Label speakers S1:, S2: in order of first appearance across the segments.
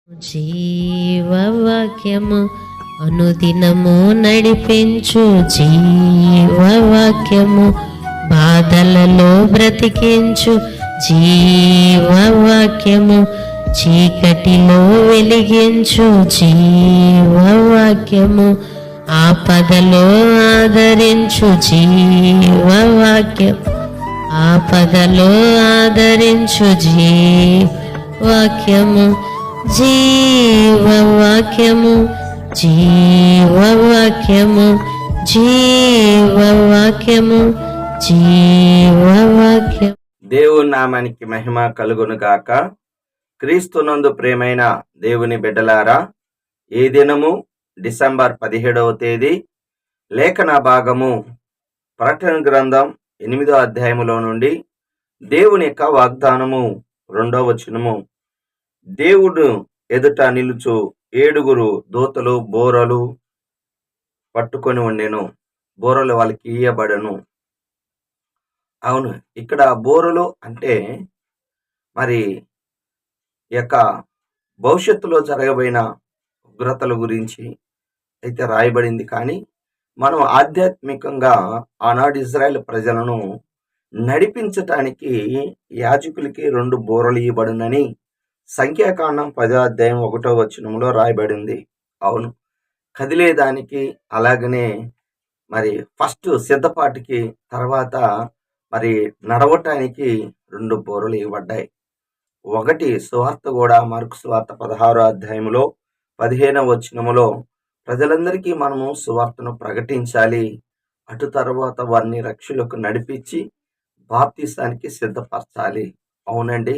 S1: జీవవాక్యము అనుదినము నడిపించు జీవవాక్యము బాధలలో బ్రతికించు జీవవాక్యము చీకటిలో వెలిగించు జీవవాక్యము ఆపదలో ఆదరించు జీవవాక్యం ఆపదలో ఆదరించు జీవవాక్యము జీవవాక్యము జీవవాక్యము జీవవాక్యము జీవవాక్యం.
S2: దేవుని నామానికి మహిమ కలుగును గాక. క్రీస్తునందు ప్రేమైన దేవుని బిడ్డలారా, ఈ దినము డిసెంబర్ 17వ తేదీ లేఖన భాగము ప్రకటన గ్రంథం 8వ అధ్యాయములో నుండి దేవుని యొక్క వాగ్దానము 2వ వచనము. దేవుడు ఎదుట నిలుచు 7 దూతలు బోరలు పట్టుకొని ఉండెను, బోరలు వాళ్ళకి ఇయ్యబడను. అవును, ఇక్కడ బోరలు అంటే మరి యొక్క భవిష్యత్తులో జరగబోయిన ఉగ్రతల గురించి అయితే రాయబడింది. కానీ మనం ఆధ్యాత్మికంగా ఆనాడు ఇజ్రాయెల్ ప్రజలను నడిపించటానికి యాజకులకి 2 బోరలు ఇవ్వబడునని సంఖ్యాకాండం 10వ అధ్యాయం 1వ వచనంలో రాయబడింది. అవును, కదిలేదానికి అలాగనే మరి ఫస్ట్ సిద్ధపాటికి తర్వాత మరి నడవటానికి 2 బోరలు ఇవ్వబడ్డాయి. ఒకటి సువార్త కూడా మార్కు సువార్త 16వ అధ్యాయంలో 15వ వచనములో ప్రజలందరికీ మనము సువార్తను ప్రకటించాలి, అటు తర్వాత వారిని రక్షకులకు నడిపించి బాప్తీసానికి సిద్ధపరచాలి. అవునండి,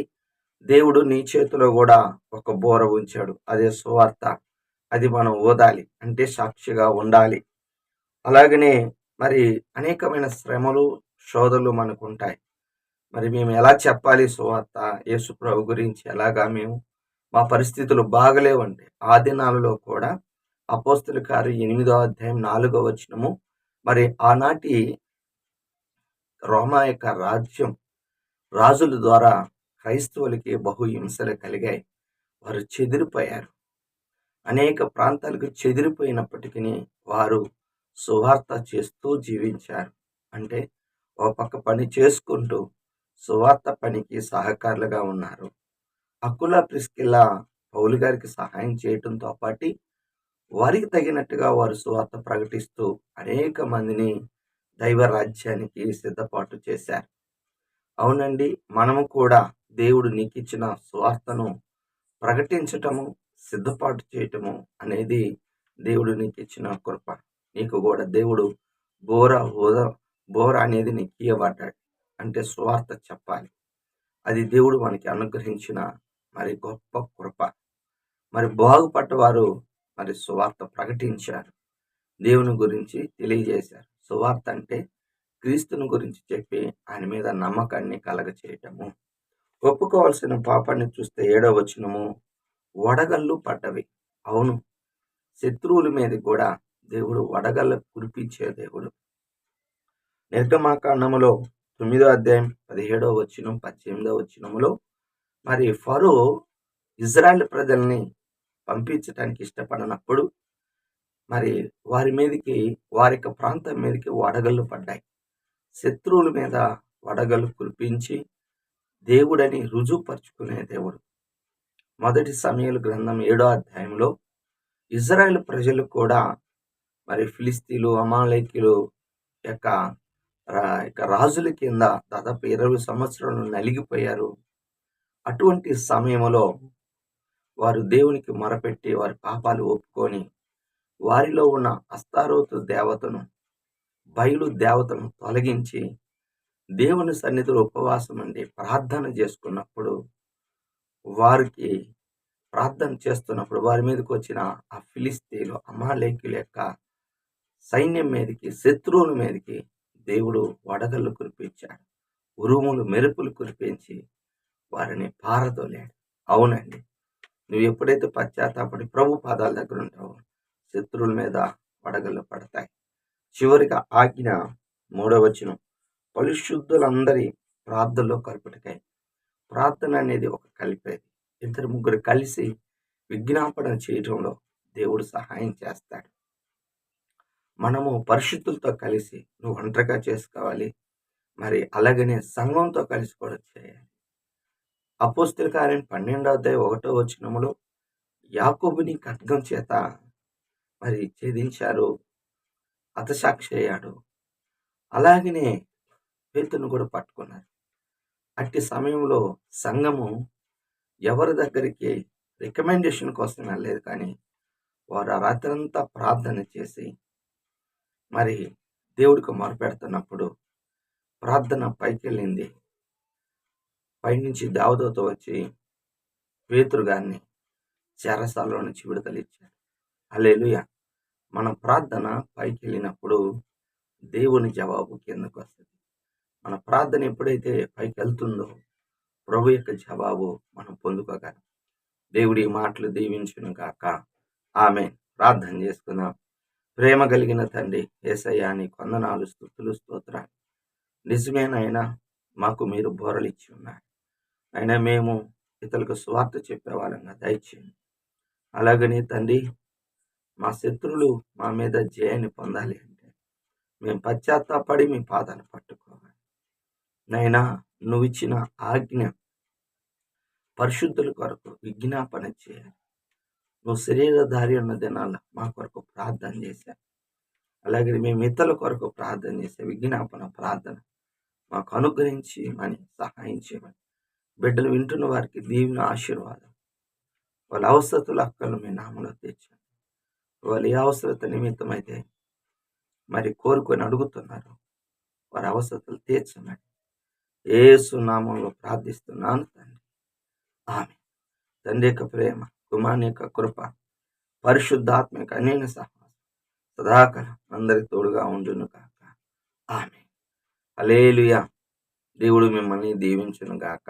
S2: దేవుడు నీ చేతిలో కూడా ఒక బోర ఉంచాడు, అదే సువార్త. అది మనం ఓదాలి, అంటే సాక్షిగా ఉండాలి. అలాగనే మరి అనేకమైన శ్రమలు శోధనలు మనకు ఉంటాయి. మరి మేము ఎలా చెప్పాలి సువార్త, యేసు ప్రభు గురించి ఎలాగా మా పరిస్థితులు బాగలేవంటే ఆ దినాలలో కూడా అపోస్తలుల కార్యం 8వ అధ్యాయం 4వ వచనము, మరి ఆనాటి రోమా యొక్క రాజ్యం రాజుల ద్వారా క్రైస్తవులకి బహు హింసలు కలిగాయి. వారు చెదిరిపోయారు, అనేక ప్రాంతాలకు చెదిరిపోయినప్పటికీ వారు సువార్త చేస్తూ జీవించారు. అంటే ఒక పక్క పని చేసుకుంటూ సువార్త పనికి సహకారులుగా ఉన్నారు. అకుల ప్రిస్కిల్లా పౌలు గారికి సహాయం చేయటంతో పాటు వారికి తగినట్టుగా వారు సువార్త ప్రకటిస్తూ అనేక మందిని దైవ రాజ్యానికి సిద్ధపాటు చేశారు. అవునండి, మనము కూడా దేవుడు నీకు ఇచ్చిన సువార్తను ప్రకటించటము, సిద్ధపాటు చేయటము అనేది దేవుడు నీకు ఇచ్చిన కృప. నీకు కూడా దేవుడు బోర అనేది నీకు ఇవ్వబడ్డాడు, అంటే సువార్త చెప్పాలి. అది దేవుడు మనకి అనుగ్రహించిన మరి గొప్ప కృప. మరి బాగుపడ్డవారు మరి సువార్త ప్రకటించారు, దేవుని గురించి తెలియజేశారు. సువార్త అంటే క్రీస్తుని గురించి చెప్పి ఆయన మీద నమ్మకాన్ని కలగచేయటము. ఒప్పుకోవాల్సిన పాపాన్ని చూస్తే 7వ వచనము, వడగళ్ళు పడ్డవి. అవును, శత్రువుల మీద కూడా దేవుడు వడగళ్ళ కురిపించే దేవుడు. నిర్గమాకాండములో 9వ అధ్యాయం 17వ వచనం 18వ వచనములో మరి ఫరో ఇజ్రాయెల్ ప్రజల్ని పంపించడానికి ఇష్టపడినప్పుడు మరి వారి మీదకి, వారి యొక్క ప్రాంతం మీదకి వడగళ్ళు పడ్డాయి. శత్రువుల మీద వడగళ్ళు కురిపించి దేవుడని రుజువుపరుచుకునే దేవుడు. మొదటి సమూయేలు గ్రంథం 7వ అధ్యాయంలో ఇజ్రాయెల్ ప్రజలు కూడా మరి ఫిలిస్తీన్లు, అమాలేకీయులు యొక్క రాజుల కింద దాదాపు 20 సంవత్సరాలు నలిగిపోయారు. అటువంటి సమయంలో వారు దేవునికి మొరపెట్టి వారి పాపాలు ఒప్పుకొని వారిలో ఉన్న అస్తారోతు దేవతను, బయలు దేవతను తొలగించి దేవుని సన్నిధిలో ఉపవాసం ఉండి ప్రార్థన చేసుకున్నప్పుడు, వారికి ప్రార్థన చేస్తున్నప్పుడు వారి మీదకి వచ్చిన ఆ ఫిలిస్తీన్లు, అమాలేకీయుల యొక్క సైన్యం మీదకి, శత్రువుల మీదకి దేవుడు వడగళ్ళు కురిపించాడు, ఉరుములు మెరుపులు కురిపించి వారిని పారదోలాడు. అవునండి, నువ్వు ఎప్పుడైతే పశ్చాత్తాపడి ప్రభు పాదాల దగ్గర ఉంటావో శత్రువుల మీద వడగళ్ళు పడతాయి. చివరిగా ఆజ్ఞ 3వ వచనం, పరిశుద్ధులందరి ప్రార్థనలో కలుపుటకై. ప్రార్థన అనేది ఒక కలిపేది. 2-3 కలిసి విజ్ఞాపన చేయడంలో దేవుడు సహాయం చేస్తాడు. మనము పరిశుద్ధులతో కలిసి నువ్వు ఒంటరిగా చేసుకోవాలి, మరి అలాగనే సంఘంతో కలిసి కూడా చేయాలి. అపోస్తల కార్యం 12:1 యాకోబుని ఖడ్గం చేత మరి ఛేదించారు, హతసాక్షి అయ్యాడు. అలాగనే పేతురును కూడా పట్టుకున్నారు. అట్టి సమయంలో సంఘము ఎవరి దగ్గరికి రికమెండేషన్ కోసం వెళ్ళలేదు, కానీ వారు ఆ రాత్రంతా ప్రార్థన చేసి మరి దేవుడికి మొరపెడుతున్నప్పుడు ప్రార్థన పైకెళ్ళింది. పైనుంచి దేవదూత వచ్చి పేతురు గారిని చెరసాలలో నుంచి విడుదలిచ్చాడు. హల్లెలూయా. మన ప్రార్థన పైకి వెళ్ళినప్పుడు దేవుని జవాబు కిందకు వస్తుంది. మన ప్రార్థన ఎప్పుడైతే పైకి వెళ్తుందో ప్రభు యొక్క జవాబు మనం పొందుకోగలం. దేవుడి మాటలు దీవించును గాక. ఆమేన్. ప్రార్థన చేసుకుందాం. ప్రేమ కలిగిన తండ్రి యేసయ్యా, నీకు వందనాలు, స్తుతులు, స్తోత్రాలు. నిజమేనైనా మాకు మీరు బోరలు ఇచ్చి ఉన్నారు. అయినా మేము ఇతరులకు స్వార్థ చెప్పేవాళ్ళంగా దయచేయండి. అలాగని తండ్రి, మా శత్రువులు మా మీద జయాన్ని పొందాలి అంటే మేము పశ్చాత్తాపడి మీ పాదాలు పట్టుకోవాలి. నైనా నువ్వు ఇచ్చిన ఆజ్ఞ పరిశుద్ధుల కొరకు విజ్ఞాపన చేయాలి. నువ్వు శరీరధారి ఉన్న దినాల మా కొరకు ప్రార్థన చేశావు. అలాగే మేము ఇతరుల కొరకు ప్రార్థన చేసే విజ్ఞాపన ప్రార్థన మాకు అనుగ్రహించి మని సహాయం చేయమని బిడ్డలు వింటున్న వారికి దీవెన, ఆశీర్వాదం, వాళ్ళ అవసరతలు అక్కలు మీ నామలో తెచ్చాను. వాళ్ళు ఏ అవసరత నిమిత్తమైతే మరి కోరుకొని అడుగుతున్నారు, వారి అవసరతలు తీర్చమని యేసు నామంలో ప్రార్థిస్తున్నాను తండ్రి. ఆమేన్. తండ్రి యొక్క ప్రేమ, కుమారుని యొక్క కృప, పరిశుద్ధాత్మ యొక్క అన్యోన్య సహవాసం సదాకాలం అందరికి తోడుగా ఉండును గాక. ఆమేన్. హల్లెలూయా. దేవుడు మిమ్మల్ని దీవించును గాక.